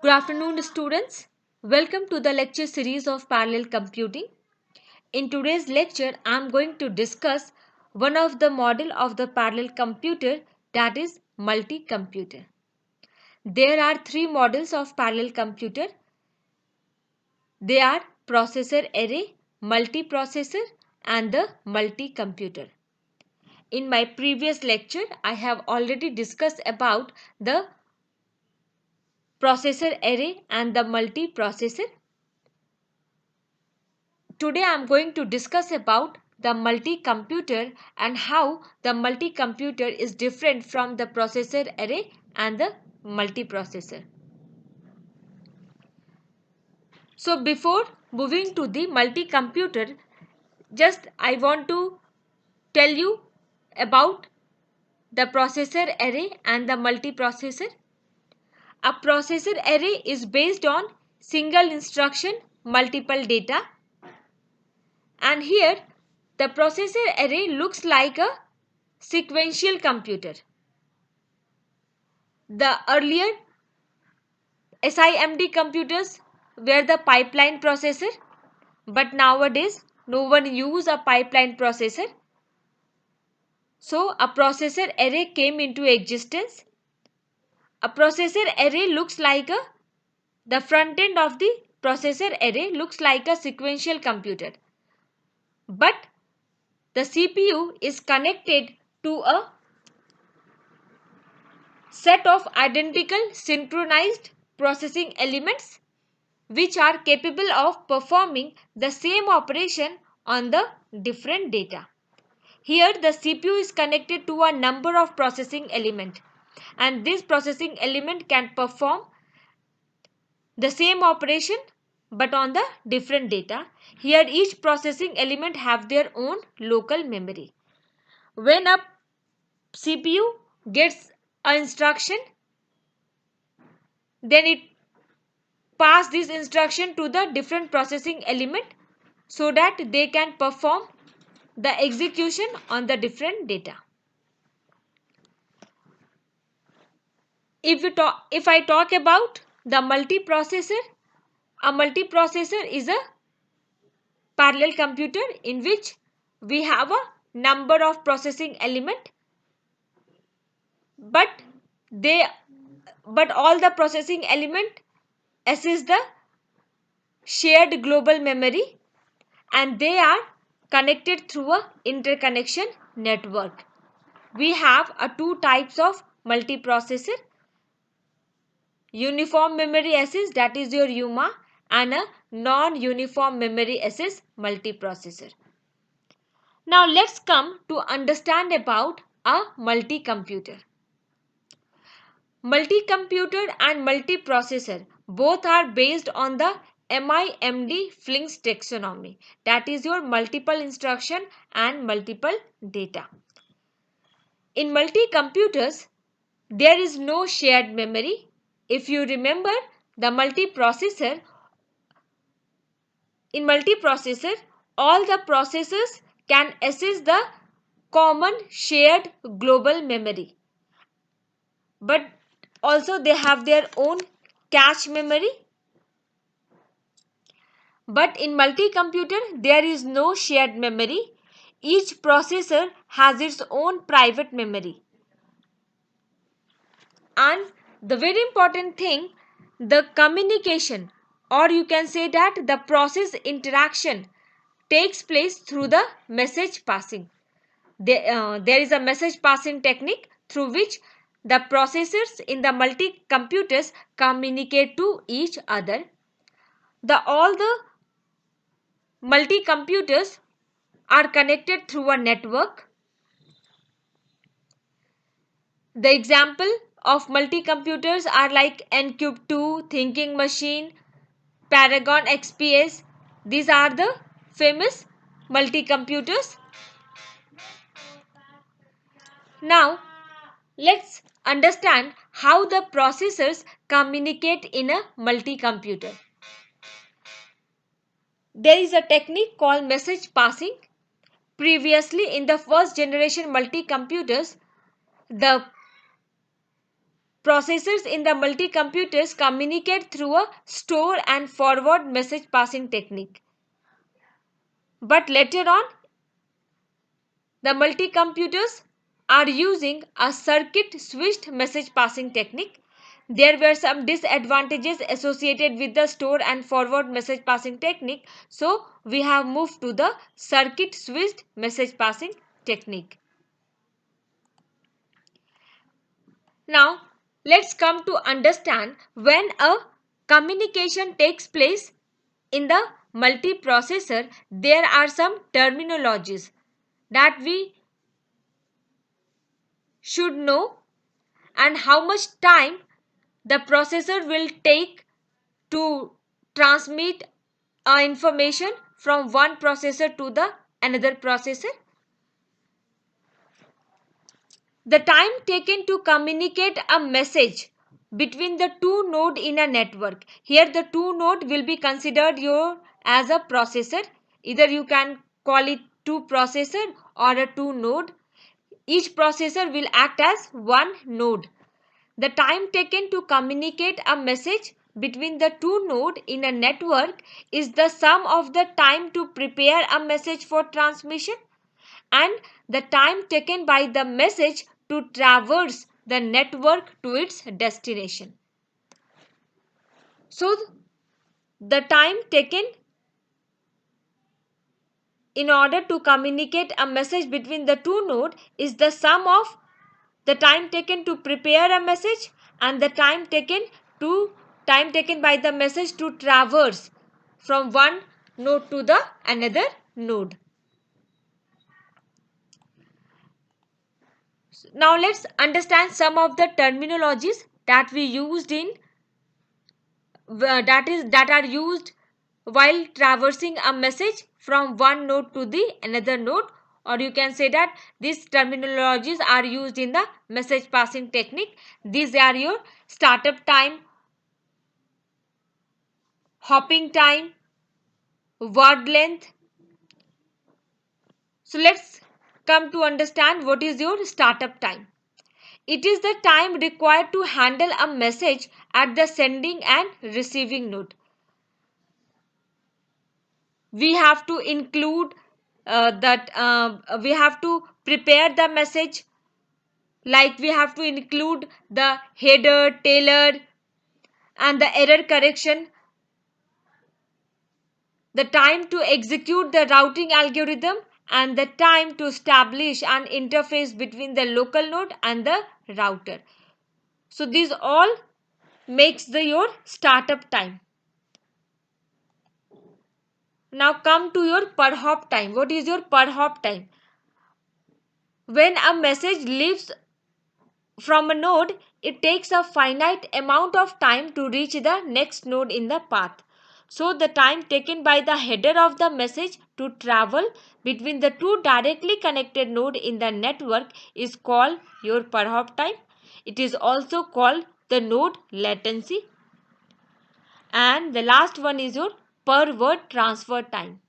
Good afternoon, students. Welcome to the lecture series of parallel computing. In today's lecture, I am going to discuss one of the model of the parallel computer, that is multi-computer. There are three models of parallel computer. They are processor array, multiprocessor, and the multi-computer. In my previous lecture, I have already discussed about the processor array and the multiprocessor. Today I am going to discuss about the multi-computer and how the multi-computer is different from the processor array and the multiprocessor. So before moving to the multi-computer, just I want to tell you about the processor array and the multiprocessor. A processor array is based on single instruction, multiple data. And here the processor array looks like a sequential computer. The earlier SIMD computers were the pipeline processor, but nowadays no one use a pipeline processor. So a processor array came into existence. A processor array looks like the front end of the processor array looks like a sequential computer. But the CPU is connected to a set of identical synchronized processing elements which are capable of performing the same operation on the different data. Here the CPU is connected to a number of processing elements, and this processing element can perform the same operation but on the different data. Here each processing element have their own local memory. When a CPU gets an instruction, then it pass this instruction to the different processing element so that they can perform the execution on the different data. If I talk about the multiprocessor, a multiprocessor is a parallel computer in which we have a number of processing element, but all the processing element access the shared global memory, and they are connected through a interconnection network. We have two types of multiprocessor: uniform memory access, that is your UMA, and a non-uniform memory access multiprocessor. Now let's come to understand about a multi-computer. Multi-computer and multiprocessor both are based on the MIMD Flink's taxonomy, that is your multiple instruction and multiple data. In multi-computers, there is no shared memory. If you remember, the in multiprocessor, all the processors can access the common shared global memory, but also they have their own cache memory. But in multi-computer, there is no shared memory. Each processor has its own private memory. And the very important thing, the communication, or you can say that the process interaction, takes place through the message passing. There is a message passing technique through which the processors in the multi-computers communicate to each other. All the multi-computers are connected through a network. The example of multi-computers are like Ncube 2, Thinking Machine, Paragon XPS. These are the famous multi-computers. Now, let's understand how the processors communicate in a multi-computer. There is a technique called message passing. Previously, in the first generation multi-computers, the processors in the multi-computers communicate through a store and forward message passing technique. But later on, the multi-computers are using a circuit switched message passing technique. There were some disadvantages associated with the store and forward message passing technique, so we have moved to the circuit switched message passing technique. Now, let's come to understand when a communication takes place in the multiprocessor, there are some terminologies that we should know and how much time the processor will take to transmit information from one processor to the another processor. The time taken to communicate a message between the two nodes in a network. Here the two node will be considered as a processor. Either you can call it two processor or a two node. Each processor will act as one node. The time taken to communicate a message between the two nodes in a network is the sum of the time to prepare a message for transmission and the time taken by the message to traverse the network to its destination. So, the time taken in order to communicate a message between the two nodes is the sum of the time taken to prepare a message and the time taken by the message to traverse from one node to the another node. Now let's understand some of the terminologies that we used in that are used while traversing a message from one node to the another node, or you can say that these terminologies are used in the message passing technique. These are your startup time, hopping time, word length. So let's come to understand what is your startup time. It is the time required to handle a message at the sending and receiving node. We have to include we have to prepare the message, like we have to include the header, tailor and the error correction, the time to execute the routing algorithm and the time to establish an interface between the local node and the router. So these all makes your startup time. Now come to your per hop time. What is your per hop time? When a message leaves from a node, it takes a finite amount of time to reach the next node in the path. So the time taken by the header of the message to travel between the two directly connected nodes in the network is called your per hop time. It is also called the node latency. And the last one is your per word transfer time.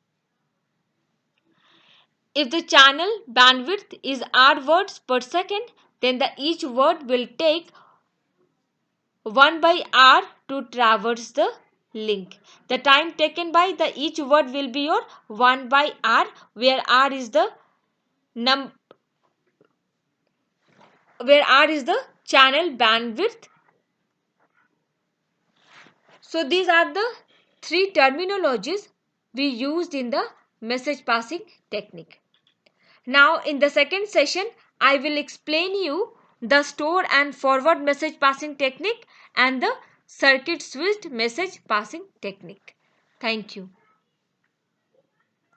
If the channel bandwidth is r words per second, then each word will take 1 by r to traverse the link. The time taken by each word will be your 1 by r, where r is the channel bandwidth. So these are the three terminologies we used in the message passing technique. Now in the second session, I will explain you the store and forward message passing technique and the circuit switched message passing technique. Thank you.